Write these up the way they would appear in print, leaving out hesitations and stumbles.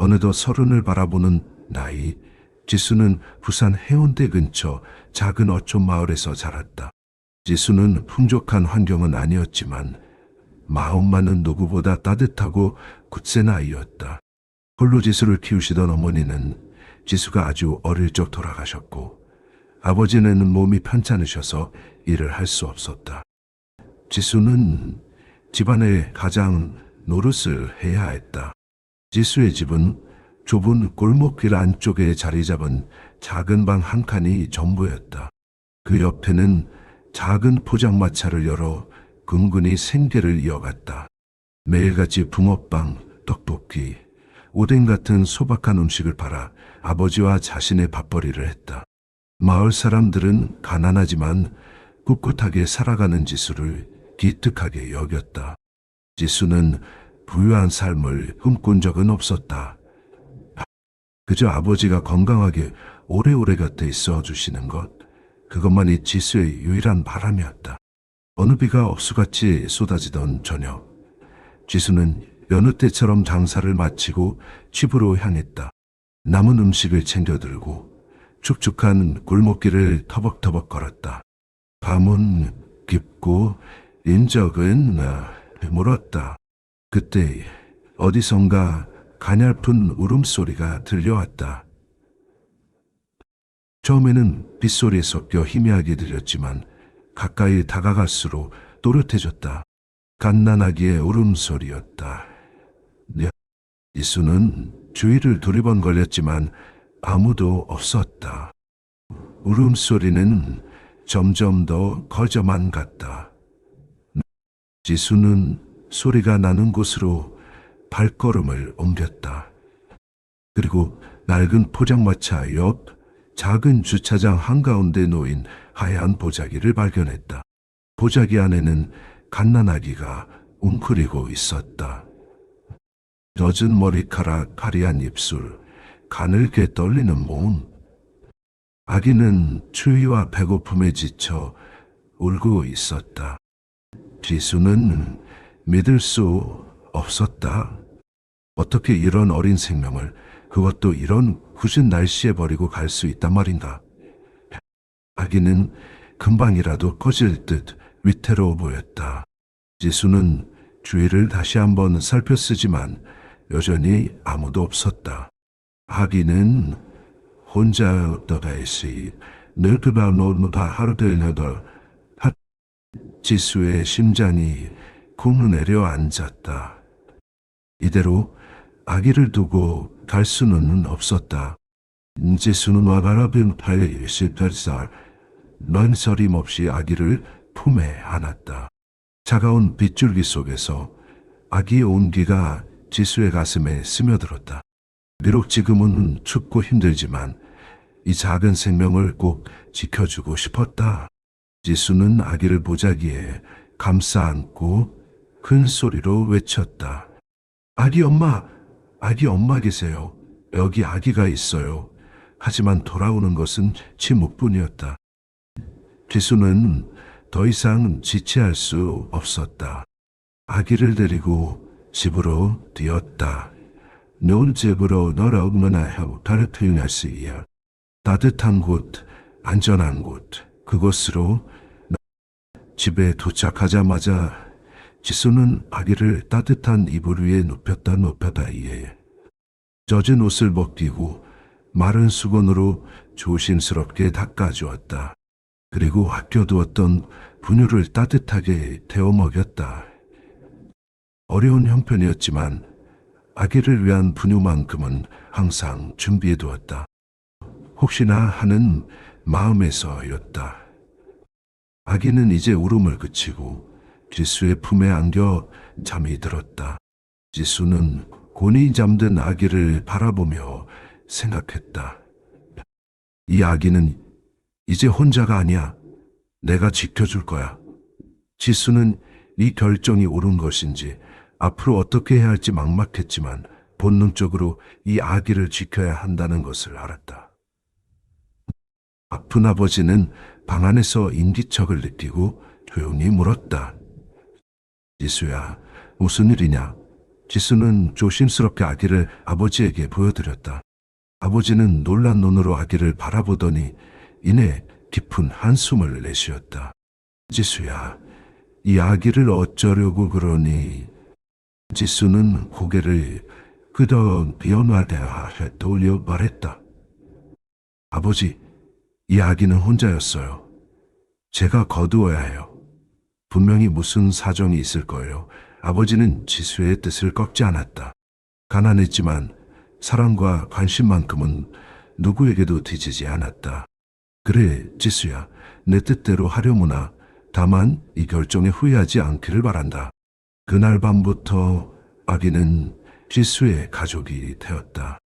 어느덧 30을 바라보는 나이, 지수는 부산 해운대 근처 작은 어촌 마을에서 자랐다. 지수는 풍족한 환경은 아니었지만 마음만은 누구보다 따뜻하고 굳센 아이였다. 홀로 지수를 키우시던 어머니는 지수가 아주 어릴 적 돌아가셨고 아버지는 몸이 편찮으셔서 일을 할 수 없었다. 지수는 집안의 가장 노릇을 해야 했다. 지수의 집은 좁은 골목길 안쪽에 자리 잡은 작은 방 한 칸이 전부였다. 그 옆에는 작은 포장마차를 열어 근근히 생계를 이어갔다. 매일같이 붕어빵, 떡볶이, 오뎅 같은 소박한 음식을 팔아 아버지와 자신의 밥벌이를 했다. 마을 사람들은 가난하지만 꿋꿋하게 살아가는 지수를 기특하게 여겼다. 지수는 부유한 삶을 꿈꾼 적은 없었다. 그저 아버지가 건강하게 오래오래 곁에 있어 주시는 것, 그것만이 지수의 유일한 바람이었다. 어느 비가 억수같이 쏟아지던 저녁, 지수는 여느 때처럼 장사를 마치고 집으로 향했다. 남은 음식을 챙겨들고 축축한 골목길을 터벅터벅 걸었다. 밤은 깊고 인적은 물었다. 그때 어디선가 가냘픈 울음소리가 들려왔다. 처음에는 빗소리에 섞여 희미하게 들렸지만 가까이 다가갈수록 또렷해졌다. 갓난아기의 울음소리였다. 지수는 주위를 두리번거렸지만 아무도 없었다. 울음소리는 점점 더 커져만 갔다. 지수는 소리가 나는 곳으로 발걸음을 옮겼다. 그리고 낡은 포장마차 옆 작은 주차장 한가운데 놓인 하얀 보자기를 발견했다. 보자기 안에는 갓난아기가 웅크리고 있었다. 젖은 머리카락, 파리한 입술, 가늘게 떨리는 몸. 아기는 추위와 배고픔에 지쳐 울고 있었다. 지수는 믿을 수 없었다. 어떻게 이런 어린 생명을, 그것도 이런 굳은 날씨에 버리고 갈 수 있단 말인가. 아기는 금방이라도 꺼질 듯 위태로워 보였다. 지수는 주위를 다시 한번 살폈으지만 여전히 아무도 없었다. 아기는 혼자였다가 있으니 늙으다 노노다 하루들려도 지수의 심장이 쿵 내려앉았다. 이대로 아기를 두고 갈 수는 없었다. 지수는 와가라빈 팔에 18살 넌서림없이 아기를 품에 안았다. 차가운 빗줄기 속에서 아기의 온기가 지수의 가슴에 스며들었다. 비록 지금은 춥고 힘들지만 이 작은 생명을 꼭 지켜주고 싶었다. 지수는 아기를 보자기에 감싸 안고 큰 소리로 외쳤다. 아기 엄마 계세요. 여기 아기가 있어요. 하지만 돌아오는 것은 침묵뿐이었다. 지수는 더 이상 지체할 수 없었다. 아기를 데리고 집으로 뛰었다. 넌 집으로 돌아오거나 하고 다른 표현할 수 있어. 따뜻한 곳, 안전한 곳, 그곳으로. 집에 도착하자마자 지수는 아기를 따뜻한 이불 위에 눕혔다 이에 젖은 옷을 벗기고 마른 수건으로 조심스럽게 닦아주었다. 그리고 아껴두었던 분유를 따뜻하게 데워 먹였다. 어려운 형편이었지만 아기를 위한 분유만큼은 항상 준비해 두었다. 혹시나 하는 마음에서였다. 아기는 이제 울음을 그치고 지수의 품에 안겨 잠이 들었다. 지수는 곤히 잠든 아기를 바라보며 생각했다. 이 아기는 이제 혼자가 아니야. 내가 지켜줄 거야. 지수는 이 결정이 옳은 것인지 앞으로 어떻게 해야 할지 막막했지만 본능적으로 이 아기를 지켜야 한다는 것을 알았다. 아픈 아버지는 방 안에서 인기척을 느끼고 조용히 물었다. 지수야, 무슨 일이냐? 지수는 조심스럽게 아기를 아버지에게 보여드렸다. 아버지는 놀란 눈으로 아기를 바라보더니 이내 깊은 한숨을 내쉬었다. 지수야, 이 아기를 어쩌려고 그러니? 지수는 고개를 끄덕 비어나게 돌려 말했다. 아버지, 이 아기는 혼자였어요. 제가 거두어야 해요. 분명히 무슨 사정이 있을 거예요. 아버지는 지수의 뜻을 꺾지 않았다. 가난했지만 사랑과 관심만큼은 누구에게도 뒤지지 않았다. 그래, 지수야, 내 뜻대로 하려무나 다만 이 결정에 후회하지 않기를 바란다. 그날 밤부터 아기는 지수의 가족이 되었다.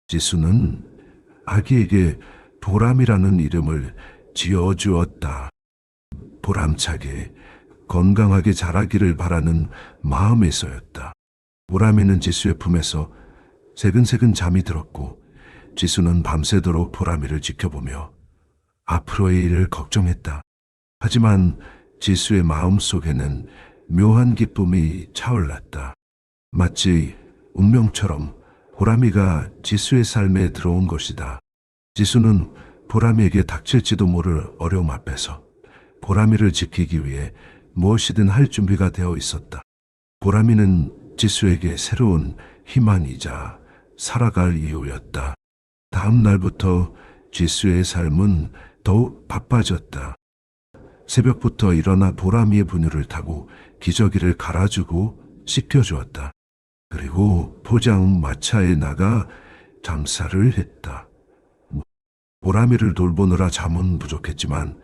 지수는 아기에게 보람이라는 이름을 지어주었다. 보람차게 건강하게 자라기를 바라는 마음에서였다. 보람이는 지수의 품에서 새근새근 잠이 들었고 지수는 밤새도록 보람이를 지켜보며 앞으로의 일을 걱정했다. 하지만 지수의 마음속에는 묘한 기쁨이 차올랐다. 마치 운명처럼 보람이가 지수의 삶에 들어온 것이다. 지수는 보람이에게 닥칠지도 모를 어려움 앞에서 보람이를 지키기 위해 무엇이든 할 준비가 되어 있었다. 보람이는 지수에게 새로운 희망이자 살아갈 이유였다. 다음 날부터 지수의 삶은 더욱 바빠졌다. 새벽부터 일어나 보람이의 분유를 타고 기저귀를 갈아주고 씻겨주었다. 그리고 포장마차에 나가 장사를 했다. 보람이를 돌보느라 잠은 부족했지만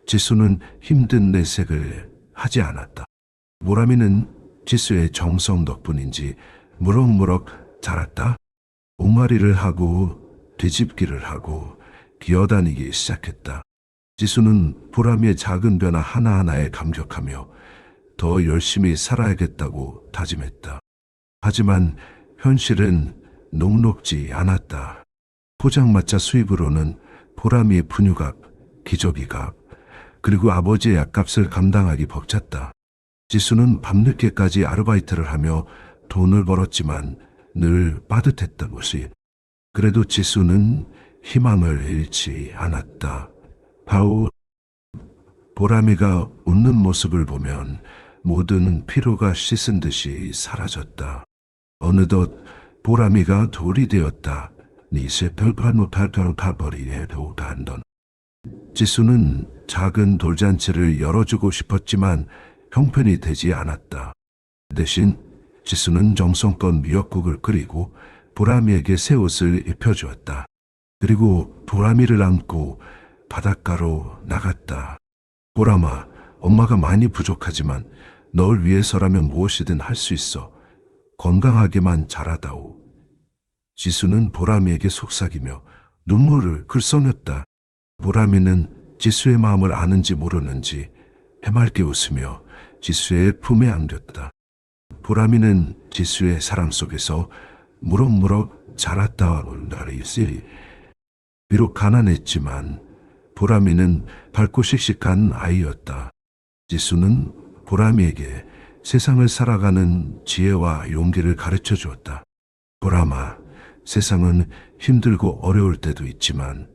지수는 힘든 내색을 하지 않았다. 보람이는 지수의 정성 덕분인지 무럭무럭 자랐다. 옹알이를 하고 뒤집기를 하고 기어다니기 시작했다. 지수는 보람이의 작은 변화 하나하나에 감격하며 더 열심히 살아야겠다고 다짐했다. 하지만 현실은 녹록지 않았다. 포장마차 수입으로는 보람이의 분유값, 기저귀값, 그리고 아버지의 약값을 감당하기 벅찼다. 지수는 밤늦게까지 아르바이트를 하며 돈을 벌었지만 늘 빠듯했던 것이. 그래도 지수는 희망을 잃지 않았다. 바로 보람이가 웃는 모습을 보면 모든 피로가 씻은 듯이 사라졌다. 어느덧 보람이가 돌이 되었다. 니세 별반 못할 가버리에도 단던. 지수는 작은 돌잔치를 열어주고 싶었지만 형편이 되지 않았다. 대신 지수는 정성껏 미역국을 끓이고 보람이에게 새 옷을 입혀주었다. 그리고 보람이를 안고 바닷가로 나갔다. 보람아, 엄마가 많이 부족하지만 널 위해서라면 무엇이든 할 수 있어. 건강하게만 자라다오. 지수는 보람이에게 속삭이며 눈물을 글썽였다. 보람이는 지수의 마음을 아는지 모르는지 해맑게 웃으며 지수의 품에 안겼다. 보람이는 지수의 사랑 속에서 무럭무럭 자랐다 온 날이 있으리. 비록 가난했지만 보람이는 밝고 씩씩한 아이였다. 지수는 보람이에게 세상을 살아가는 지혜와 용기를 가르쳐 주었다. 보람아, 세상은 힘들고 어려울 때도 있지만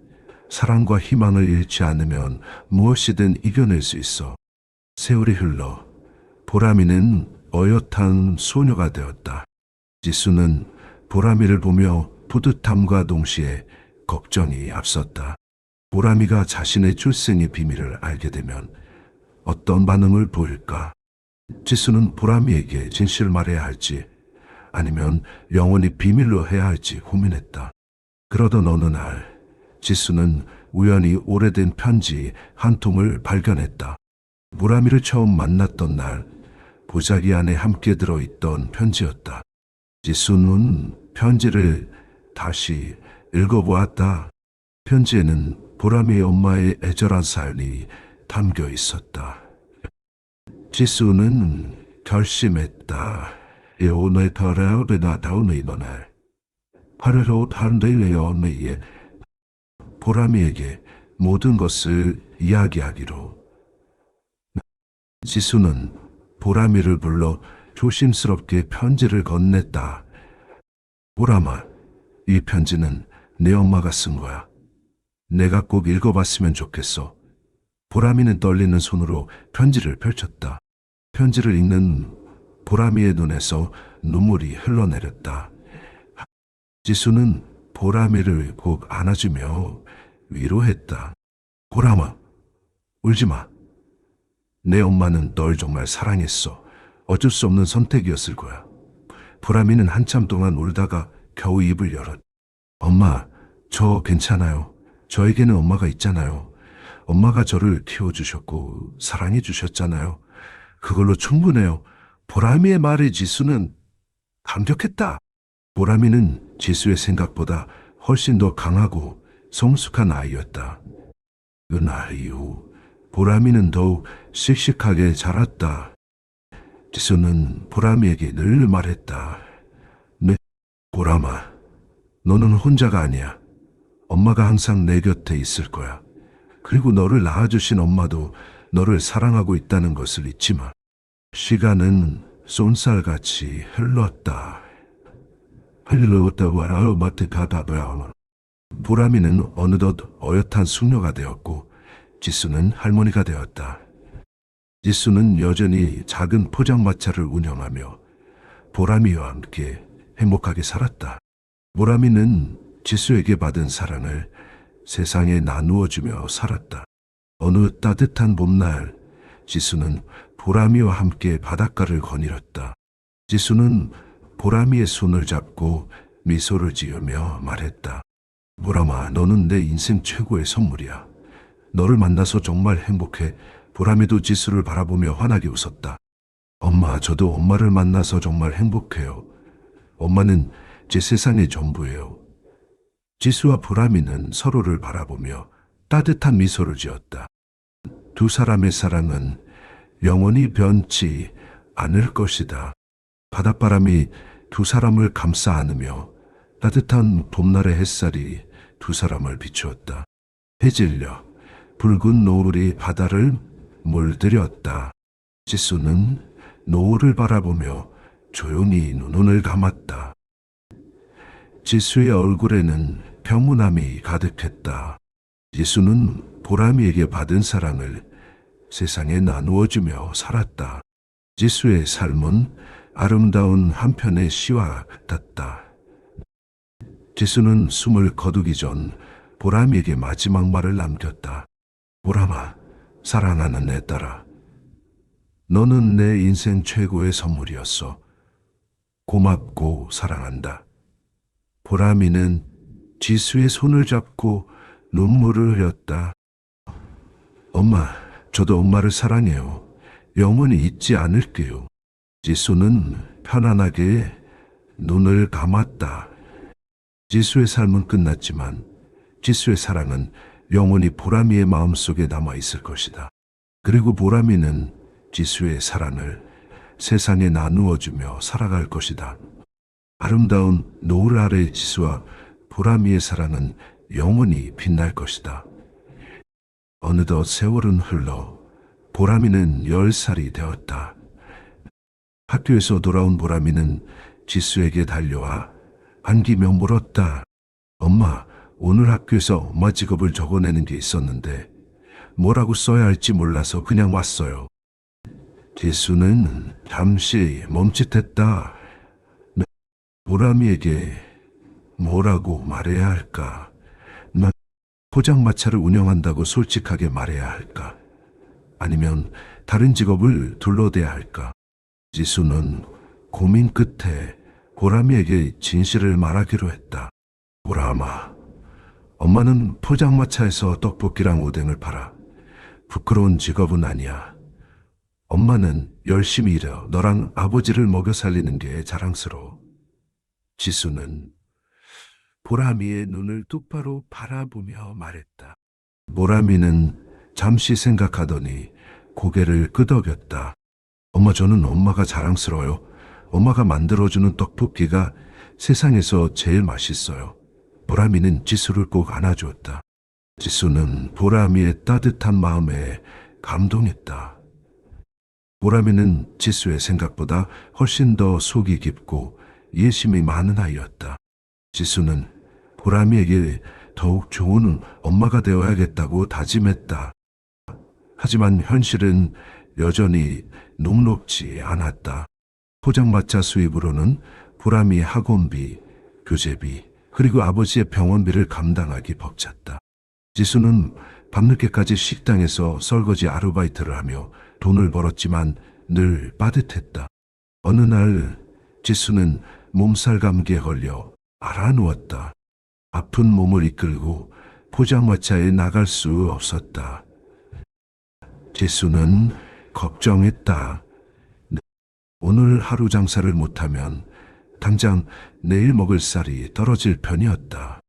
사랑과 희망을 잃지 않으면 무엇이든 이겨낼 수 있어. 세월이 흘러 보람이는 어엿한 소녀가 되었다. 지수는 보람이를 보며 뿌듯함과 동시에 걱정이 앞섰다. 보람이가 자신의 출생의 비밀을 알게 되면 어떤 반응을 보일까? 지수는 보람이에게 진실을 말해야 할지 아니면 영원히 비밀로 해야 할지 고민했다. 그러던 어느 날 지수는 우연히 오래된 편지 한 통을 발견했다. 보람이를 처음 만났던 날 보자기 안에 함께 들어있던 편지였다. 지수는 편지를 다시 읽어보았다. 편지에는 보람이의 엄마의 애절한 사연이 담겨 있었다. 지수는 결심했다. 오늘 더러우를 나다오는 이날 하루로 한대레어내에 보람이에게 모든 것을 이야기하기로. 지수는 보람이를 불러 조심스럽게 편지를 건넸다. 보람아, 이 편지는 내 엄마가 쓴 거야. 내가 꼭 읽어봤으면 좋겠어. 보람이는 떨리는 손으로 편지를 펼쳤다. 편지를 읽는 보람이의 눈에서 눈물이 흘러내렸다. 지수는 보람이를 꼭 안아주며 위로했다. 보람아, 울지 마. 내 엄마는 널 정말 사랑했어. 어쩔 수 없는 선택이었을 거야. 보람이는 한참 동안 울다가 겨우 입을 열었다. 엄마, 저 괜찮아요. 저에게는 엄마가 있잖아요. 엄마가 저를 키워주셨고 사랑해 주셨잖아요. 그걸로 충분해요. 보람이의 말에 지수는 감격했다. 보람이는 지수의 생각보다 훨씬 더 강하고 성숙한 아이였다. 그날 이후 보람이는 더욱 씩씩하게 자랐다. 지수는 보람이에게 늘 말했다. 네, 보람아, 너는 혼자가 아니야. 엄마가 항상 내 곁에 있을 거야. 그리고 너를 낳아주신 엄마도 너를 사랑하고 있다는 것을 잊지 마. 시간은 쏜살같이 흘렀다. 보람이는 어느덧 어엿한 숙녀가 되었고 지수는 할머니가 되었다. 지수는 여전히 작은 포장마차를 운영하며 보람이와 함께 행복하게 살았다. 보람이는 지수에게 받은 사랑을 세상에 나누어주며 살았다. 어느 따뜻한 봄날 지수는 보람이와 함께 바닷가를 거닐었다. 지수는 보람이의 손을 잡고 미소를 지으며 말했다. 보람아, 너는 내 인생 최고의 선물이야. 너를 만나서 정말 행복해. 보람이도 지수를 바라보며 환하게 웃었다. 엄마, 저도 엄마를 만나서 정말 행복해요. 엄마는 제 세상의 전부예요. 지수와 보람이는 서로를 바라보며 따뜻한 미소를 지었다. 두 사람의 사랑은 영원히 변치 않을 것이다. 바닷바람이 두 사람을 감싸 안으며 따뜻한 봄날의 햇살이 두 사람을 비추었다. 해질녘 붉은 노을이 바다를 물들였다. 지수는 노을을 바라보며 조용히 눈을 감았다. 지수의 얼굴에는 평온함이 가득했다. 지수는 보람이에게 받은 사랑을 세상에 나누어주며 살았다. 지수의 삶은 아름다운 한 편의 시와 같았다. 지수는 숨을 거두기 전 보람이에게 마지막 말을 남겼다. 보람아, 사랑하는 내 딸아. 너는 내 인생 최고의 선물이었어. 고맙고 사랑한다. 보람이는 지수의 손을 잡고 눈물을 흘렸다. 엄마, 저도 엄마를 사랑해요. 영원히 잊지 않을게요. 지수는 편안하게 눈을 감았다. 지수의 삶은 끝났지만 지수의 사랑은 영원히 보람이의 마음속에 남아있을 것이다. 그리고 보람이는 지수의 사랑을 세상에 나누어주며 살아갈 것이다. 아름다운 노을 아래 지수와 보람이의 사랑은 영원히 빛날 것이다. 어느덧 세월은 흘러 보람이는 10살이 되었다. 학교에서 돌아온 보람이는 지수에게 달려와 안기며 물었다. 엄마, 오늘 학교에서 엄마 직업을 적어내는 게 있었는데 뭐라고 써야 할지 몰라서 그냥 왔어요. 지수는 잠시 멈칫했다. 보람이에게 뭐라고 말해야 할까? 난 포장마차를 운영한다고 솔직하게 말해야 할까? 아니면 다른 직업을 둘러대야 할까? 지수는 고민 끝에 보람이에게 진실을 말하기로 했다. 보람아, 엄마는 포장마차에서 떡볶이랑 오뎅을 팔아. 부끄러운 직업은 아니야. 엄마는 열심히 일해 너랑 아버지를 먹여 살리는 게 자랑스러워. 지수는 보람이의 눈을 똑바로 바라보며 말했다. 보람이는 잠시 생각하더니 고개를 끄덕였다. 엄마, 저는 엄마가 자랑스러워요. 엄마가 만들어주는 떡볶이가 세상에서 제일 맛있어요. 보람이는 지수를 꼭 안아주었다. 지수는 보람이의 따뜻한 마음에 감동했다. 보람이는 지수의 생각보다 훨씬 더 속이 깊고 이해심이 많은 아이였다. 지수는 보람이에게 더욱 좋은 엄마가 되어야겠다고 다짐했다. 하지만 현실은 여전히 녹록지 않았다. 포장마차 수입으로는 보람이 학원비, 교재비, 그리고 아버지의 병원비를 감당하기 벅찼다. 지수는 밤늦게까지 식당에서 설거지 아르바이트를 하며 돈을 벌었지만 늘 빠듯했다. 어느 날 지수는 몸살 감기에 걸려 알아누웠다. 아픈 몸을 이끌고 포장마차에 나갈 수 없었다. 지수는 걱정했다. 오늘 하루 장사를 못하면 당장 내일 먹을 쌀이 떨어질 편이었다.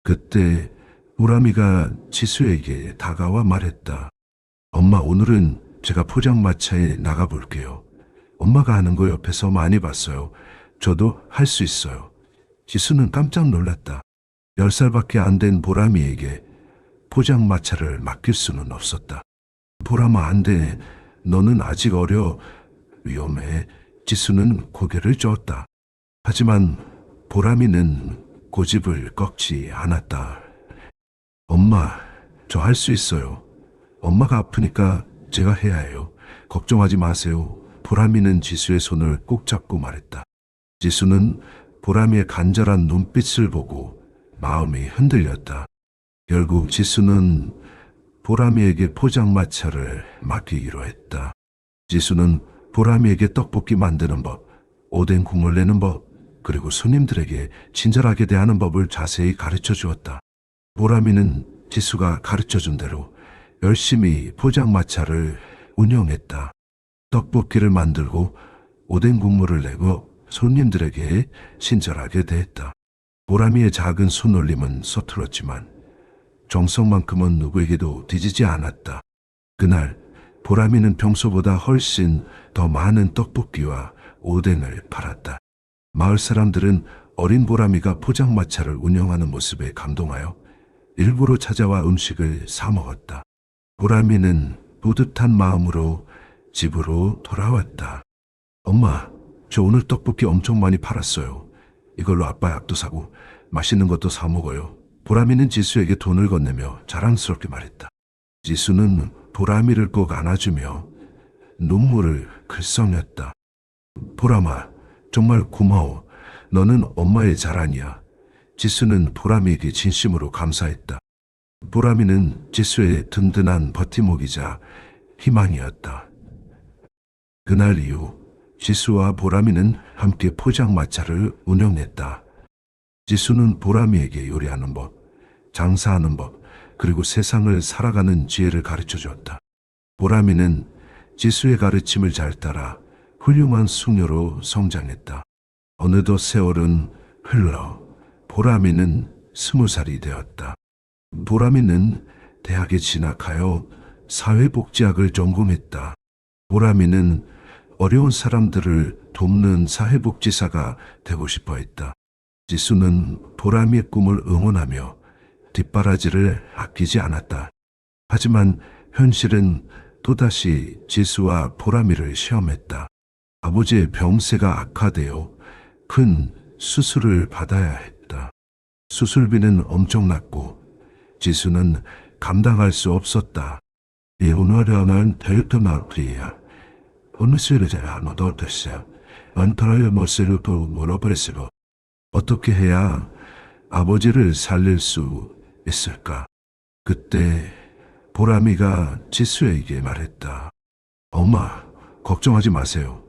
그때 보람이가 지수에게 다가와 말했다. 엄마, 오늘은 제가 포장마차에 나가볼게요. 엄마가 하는 거 옆에서 많이 봤어요. 저도 할 수 있어요. 지수는 깜짝 놀랐다. 10살밖에 안 된 보람이에게 포장마차를 맡길 수는 없었다. 보람아, 안 돼. 너는 아직 어려. 위험해. 지수는 고개를 저었다. 하지만 보람이는 고집을 꺾지 않았다. 엄마, 저 할 수 있어요. 엄마가 아프니까 제가 해야 해요. 걱정하지 마세요. 보람이는 지수의 손을 꼭 잡고 말했다. 지수는 보람이의 간절한 눈빛을 보고 마음이 흔들렸다. 결국 지수는 보람이에게 포장마차를 맡기기로 했다. 지수는 보람이에게 떡볶이 만드는 법, 오뎅 국물 내는 법, 그리고 손님들에게 친절하게 대하는 법을 자세히 가르쳐 주었다. 보람이는 지수가 가르쳐 준 대로 열심히 포장마차를 운영했다. 떡볶이를 만들고 오뎅 국물을 내고 손님들에게 친절하게 대했다. 보람이의 작은 손놀림은 서툴었지만 정성만큼은 누구에게도 뒤지지 않았다. 그날 보람이는 평소보다 훨씬 더 많은 떡볶이와 오뎅을 팔았다. 마을 사람들은 어린 보람이가 포장마차를 운영하는 모습에 감동하여 일부러 찾아와 음식을 사 먹었다. 보람이는 뿌듯한 마음으로 집으로 돌아왔다. 엄마, 저 오늘 떡볶이 엄청 많이 팔았어요. 이걸로 아빠 약도 사고 맛있는 것도 사 먹어요. 보람이는 지수에게 돈을 건네며 자랑스럽게 말했다. 지수는 보람이를 꼭 안아주며 눈물을 글썽였다. 보람아, 정말 고마워. 너는 엄마의 자랑이야. 지수는 보람이에게 진심으로 감사했다. 보람이는 지수의 든든한 버팀목이자 희망이었다. 그날 이후 지수와 보람이는 함께 포장마차를 운영했다. 지수는 보람이에게 요리하는 법, 장사하는 법, 그리고 세상을 살아가는 지혜를 가르쳐 주었다. 보람이는 지수의 가르침을 잘 따라 훌륭한 숙녀로 성장했다. 어느덧 세월은 흘러 보람이는 20살이 되었다. 보람이는 대학에 진학하여 사회복지학을 전공했다. 보람이는 어려운 사람들을 돕는 사회복지사가 되고 싶어 했다. 지수는 보람이의 꿈을 응원하며 뒷바라지를 아끼지 않았다. 하지만 현실은 또다시 지수와 보람이를 시험했다. 아버지의 병세가 악화되어 큰 수술을 받아야 했다. 수술비는 엄청났고 지수는 감당할 수 없었다. 이 오늘은 대유토마트야. 어느 시를 제가 얻었어요. 안타라의 모습을 물어버렸어요. 어떻게 해야 아버지를 살릴 수 있을까? 그때 보람이가 지수에게 말했다. 엄마, 걱정하지 마세요.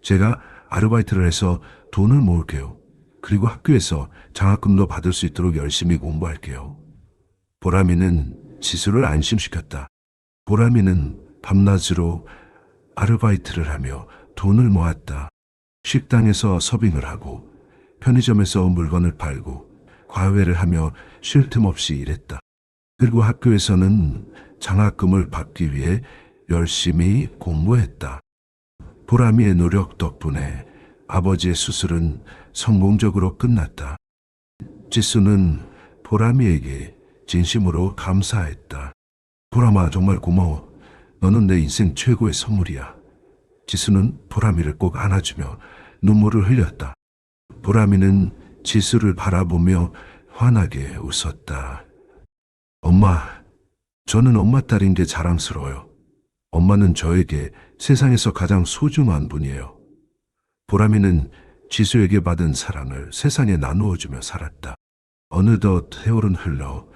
제가 아르바이트를 해서 돈을 모을게요. 그리고 학교에서 장학금도 받을 수 있도록 열심히 공부할게요. 보람이는 지수를 안심시켰다. 보람이는 밤낮으로 아르바이트를 하며 돈을 모았다. 식당에서 서빙을 하고 편의점에서 물건을 팔고 과외를 하며 쉴 틈 없이 일했다. 그리고 학교에서는 장학금을 받기 위해 열심히 공부했다. 보람이의 노력 덕분에 아버지의 수술은 성공적으로 끝났다. 지수는 보람이에게 진심으로 감사했다. 보람아, 정말 고마워. 너는 내 인생 최고의 선물이야. 지수는 보람이를 꼭 안아주며 눈물을 흘렸다. 보람이는 지수를 바라보며 환하게 웃었다. 엄마, 저는 엄마 딸인 게 자랑스러워요. 엄마는 저에게 세상에서 가장 소중한 분이에요. 보람이는 지수에게 받은 사랑을 세상에 나누어주며 살았다. 어느덧 세월은 흘러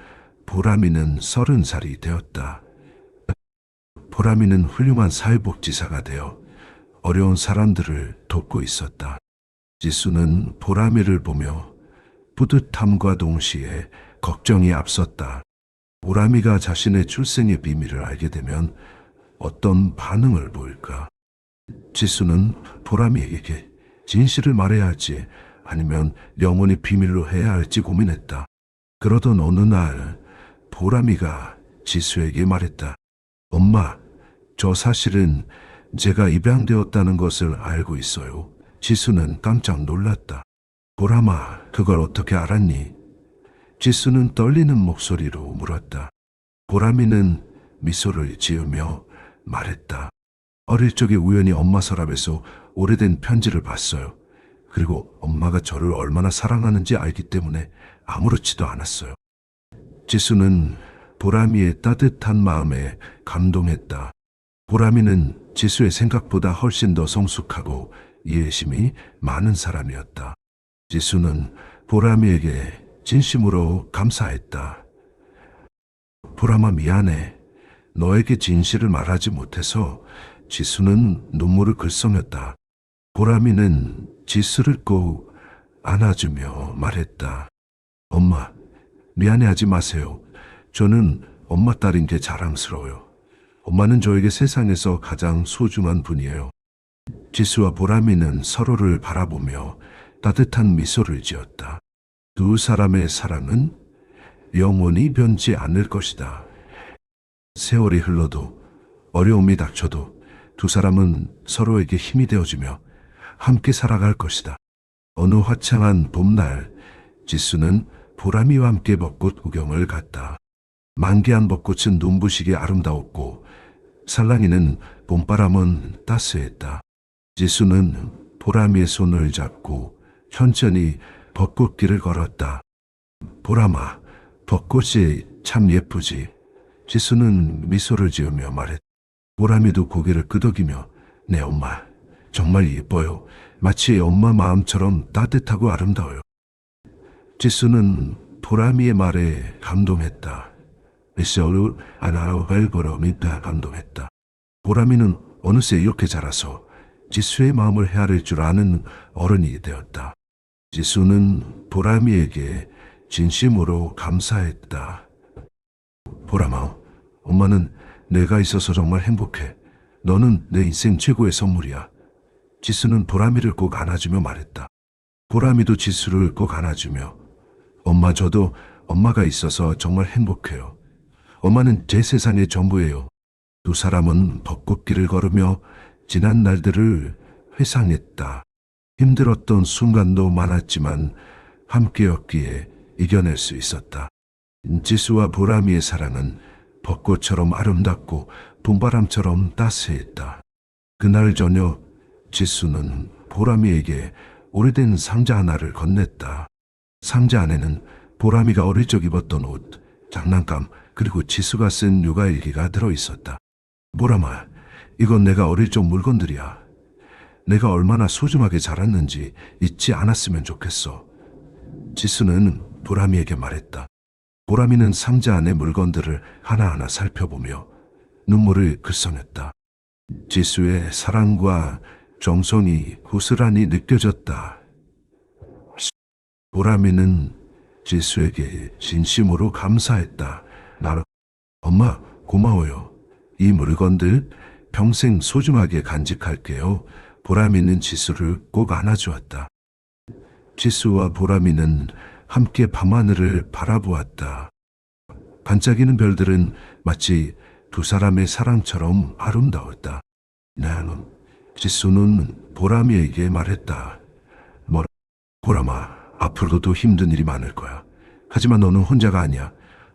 보람이는 30살이 되었다. 보람이는 훌륭한 사회복지사가 되어 어려운 사람들을 돕고 있었다. 지수는 보람이를 보며 뿌듯함과 동시에 걱정이 앞섰다. 보람이가 자신의 출생의 비밀을 알게 되면 어떤 반응을 보일까? 지수는 보람이에게 진실을 말해야 할지 아니면 영원히 비밀로 해야 할지 고민했다. 그러던 어느 날 보람이가 지수에게 말했다. 엄마, 저 사실은 제가 입양되었다는 것을 알고 있어요. 지수는 깜짝 놀랐다. 보람아, 그걸 어떻게 알았니? 지수는 떨리는 목소리로 물었다. 보람이는 미소를 지으며 말했다. 어릴 적에 우연히 엄마 서랍에서 오래된 편지를 봤어요. 그리고 엄마가 저를 얼마나 사랑하는지 알기 때문에 아무렇지도 않았어요. 지수는 보람이의 따뜻한 마음에 감동했다. 보람이는 지수의 생각보다 훨씬 더 성숙하고 이해심이 많은 사람이었다. 지수는 보람이에게 진심으로 감사했다. 보람아, 미안해. 너에게 진실을 말하지 못해서. 지수는 눈물을 글썽였다. 보람이는 지수를 꼭 안아주며 말했다. 엄마, 미안해하지 마세요. 저는 엄마 딸인 게 자랑스러워요. 엄마는 저에게 세상에서 가장 소중한 분이에요. 지수와 보람이는 서로를 바라보며 따뜻한 미소를 지었다. 두 사람의 사랑은 영원히 변치 않을 것이다. 세월이 흘러도 어려움이 닥쳐도 두 사람은 서로에게 힘이 되어주며 함께 살아갈 것이다. 어느 화창한 봄날, 지수는 보람이와 함께 벚꽃 구경을 갔다. 만개한 벚꽃은 눈부시게 아름다웠고 살랑이는 봄바람은 따스했다. 지수는 보람이의 손을 잡고 천천히 벚꽃길을 걸었다. 보람아, 벚꽃이 참 예쁘지. 지수는 미소를 지으며 말했다. 보람이도 고개를 끄덕이며 네 엄마, 정말 예뻐요. 마치 엄마 마음처럼 따뜻하고 아름다워요. 지수는 보람이의 말에 감동했다. 미소를 안아갈 보람이가 감동했다. 보람이는 어느새 이렇게 자라서 지수의 마음을 헤아릴 줄 아는 어른이 되었다. 지수는 보람이에게 진심으로 감사했다. 보람아, 엄마는 내가 있어서 정말 행복해. 너는 내 인생 최고의 선물이야. 지수는 보람이를 꼭 안아주며 말했다. 보람이도 지수를 꼭 안아주며 엄마, 저도 엄마가 있어서 정말 행복해요. 엄마는 제 세상의 전부예요. 두 사람은 벚꽃길을 걸으며 지난 날들을 회상했다. 힘들었던 순간도 많았지만 함께였기에 이겨낼 수 있었다. 지수와 보람이의 사랑은 벚꽃처럼 아름답고 봄바람처럼 따스했다. 그날 저녁 지수는 보람이에게 오래된 상자 하나를 건넸다. 상자 안에는 보람이가 어릴 적 입었던 옷, 장난감, 그리고 지수가 쓴 육아일기가 들어있었다. 보람아, 이건 내가 어릴 적 물건들이야. 내가 얼마나 소중하게 자랐는지 잊지 않았으면 좋겠어. 지수는 보람이에게 말했다. 보람이는 상자 안의 물건들을 하나하나 살펴보며 눈물을 글썽였다. 지수의 사랑과 정성이 고스란히 느껴졌다. 보람이는 지수에게 진심으로 감사했다. 엄마, 고마워요. 이 물건들 평생 소중하게 간직할게요. 보람이는 지수를 꼭 안아주었다. 지수와 보람이는 함께 밤하늘을 바라보았다. 반짝이는 별들은 마치 두 사람의 사랑처럼 아름다웠다. 나는 지수는 보람이에게 말했다. 보람아, 앞으로도 힘든 일이 많을 거야. 하지만 너는 혼자가 아니야.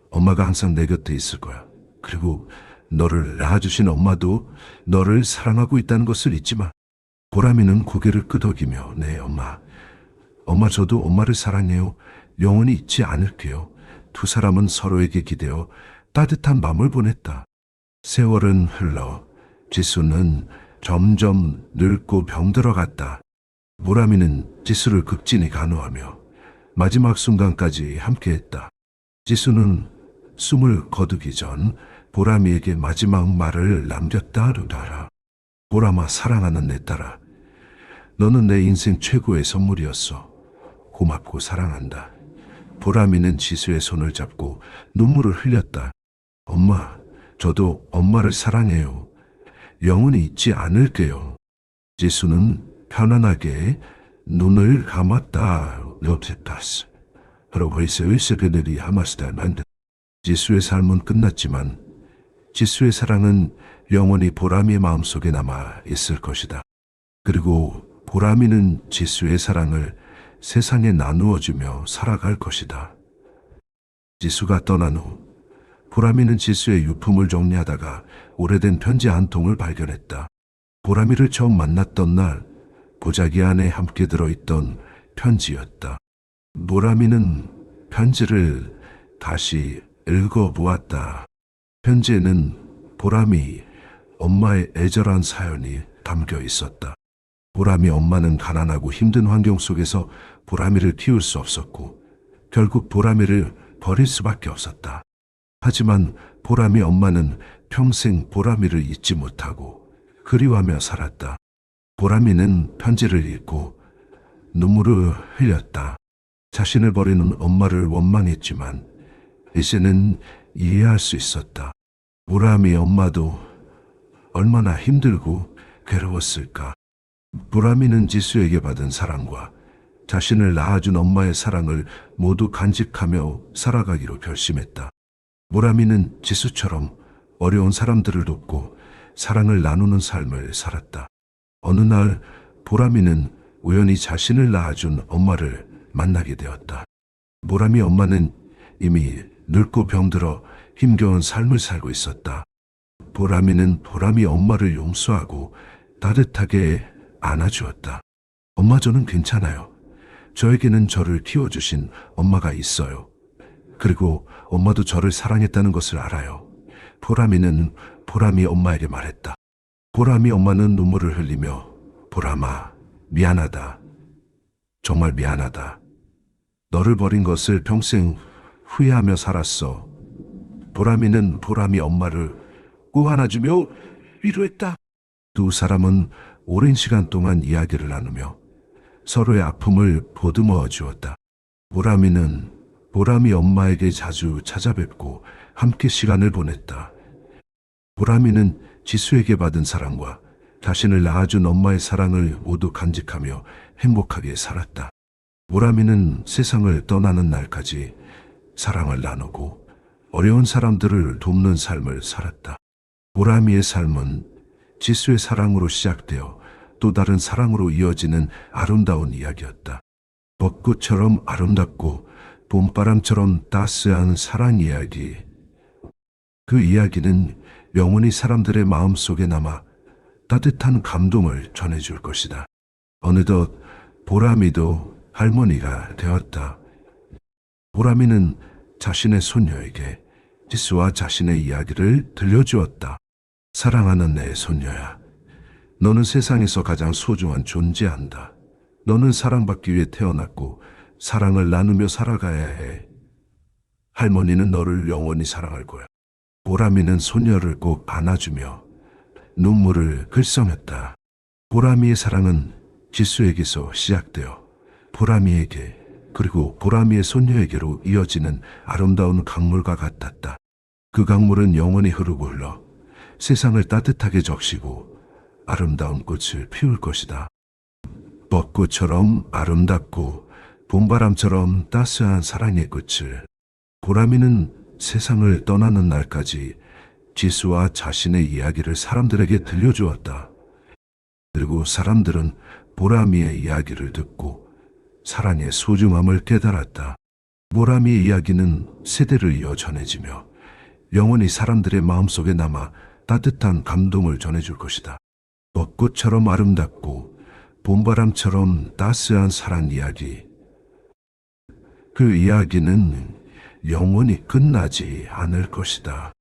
엄마가 항상 내 곁에 있을 거야. 그리고 너를 낳아주신 엄마도 너를 사랑하고 있다는 것을 잊지 마. 보람이는 고개를 끄덕이며 네 엄마. 엄마 저도 엄마를 사랑해요. 영원히 잊지 않을게요. 두 사람은 서로에게 기대어 따뜻한 밤을 보냈다. 세월은 흘러 지수는 점점 늙고 병들어갔다. 보람이는 지수를 극진히 간호하며 마지막 순간까지 함께했다. 지수는 숨을 거두기 전 보람이에게 마지막 말을 남겼다. 루다라. 보람아 사랑하는 내 딸아. 너는 내 인생 최고의 선물이었어. 고맙고 사랑한다. 보람이는 지수의 손을 잡고 눈물을 흘렸다. 엄마, 저도 엄마를 사랑해요. 영원히 잊지 않을게요. 지수는 편안하게 눈을 감았다. 롭세타스. 지수의 삶은 끝났지만 지수의 사랑은 영원히 보람이의 마음속에 남아 있을 것이다. 그리고 보람이는 지수의 사랑을 세상에 나누어주며 살아갈 것이다. 지수가 떠난 후 보람이는 지수의 유품을 정리하다가 오래된 편지 한 통을 발견했다. 보람이를 처음 만났던 날 보자기 안에 함께 들어있던 편지였다. 보람이는 편지를 다시 읽어보았다. 편지에는 보람이 엄마의 애절한 사연이 담겨 있었다. 보람이 엄마는 가난하고 힘든 환경 속에서 보람이를 키울 수 없었고 결국 보람이를 버릴 수밖에 없었다. 하지만 보람이 엄마는 평생 보람이를 잊지 못하고 그리워하며 살았다. 보람이는 편지를 읽고 눈물을 흘렸다. 자신을 버리는 엄마를 원망했지만 이제는 이해할 수 있었다. 보람이 엄마도 얼마나 힘들고 괴로웠을까. 보람이는 지수에게 받은 사랑과 자신을 낳아준 엄마의 사랑을 모두 간직하며 살아가기로 결심했다. 보람이는 지수처럼 어려운 사람들을 돕고 사랑을 나누는 삶을 살았다. 어느 날 보람이는 우연히 자신을 낳아준 엄마를 만나게 되었다. 보람이 엄마는 이미 늙고 병들어 힘겨운 삶을 살고 있었다. 보람이는 보람이 엄마를 용서하고 따뜻하게 안아주었다. 엄마 저는 괜찮아요. 저에게는 저를 키워주신 엄마가 있어요. 그리고 엄마도 저를 사랑했다는 것을 알아요. 보람이는 보람이 엄마에게 말했다. 보람이 엄마는 눈물을 흘리며 보람아 미안하다. 정말 미안하다. 너를 버린 것을 평생 후회하며 살았어. 보람이는 보람이 엄마를 꼭 안아주며 위로했다. 두 사람은 오랜 시간 동안 이야기를 나누며 서로의 아픔을 보듬어 주었다. 보람이는 보람이 엄마에게 자주 찾아뵙고 함께 시간을 보냈다. 보람이는 지수에게 받은 사랑과 자신을 낳아준 엄마의 사랑을 모두 간직하며 행복하게 살았다. 보람이는 세상을 떠나는 날까지 사랑을 나누고 어려운 사람들을 돕는 삶을 살았다. 보람이의 삶은 지수의 사랑으로 시작되어 또 다른 사랑으로 이어지는 아름다운 이야기였다. 벚꽃처럼 아름답고 봄바람처럼 따스한 사랑 이야기. 그 이야기는 영원히 사람들의 마음속에 남아 따뜻한 감동을 전해줄 것이다. 어느덧 보람이도 할머니가 되었다. 보람이는 자신의 손녀에게 지수와 자신의 이야기를 들려주었다. 사랑하는 내 손녀야. 너는 세상에서 가장 소중한 존재한다. 너는 사랑받기 위해 태어났고 사랑을 나누며 살아가야 해. 할머니는 너를 영원히 사랑할 거야. 보람이는 손녀를 꼭 안아주며 눈물을 글썽였다. 보람이의 사랑은 지수에게서 시작되어 보람이에게 그리고 보람이의 손녀에게로 이어지는 아름다운 강물과 같았다. 그 강물은 영원히 흐르고 흘러 세상을 따뜻하게 적시고 아름다운 꽃을 피울 것이다. 벚꽃처럼 아름답고 봄바람처럼 따스한 사랑의 꽃을. 보람이는 세상을 떠나는 날까지 지수와 자신의 이야기를 사람들에게 들려주었다. 그리고 사람들은 보람이의 이야기를 듣고 사랑의 소중함을 깨달았다. 보람이의 이야기는 세대를 이어 전해지며 영원히 사람들의 마음속에 남아 따뜻한 감동을 전해줄 것이다. 벚꽃처럼 아름답고 봄바람처럼 따스한 사랑 이야기. 그 이야기는 영원히 끝나지 않을 것이다.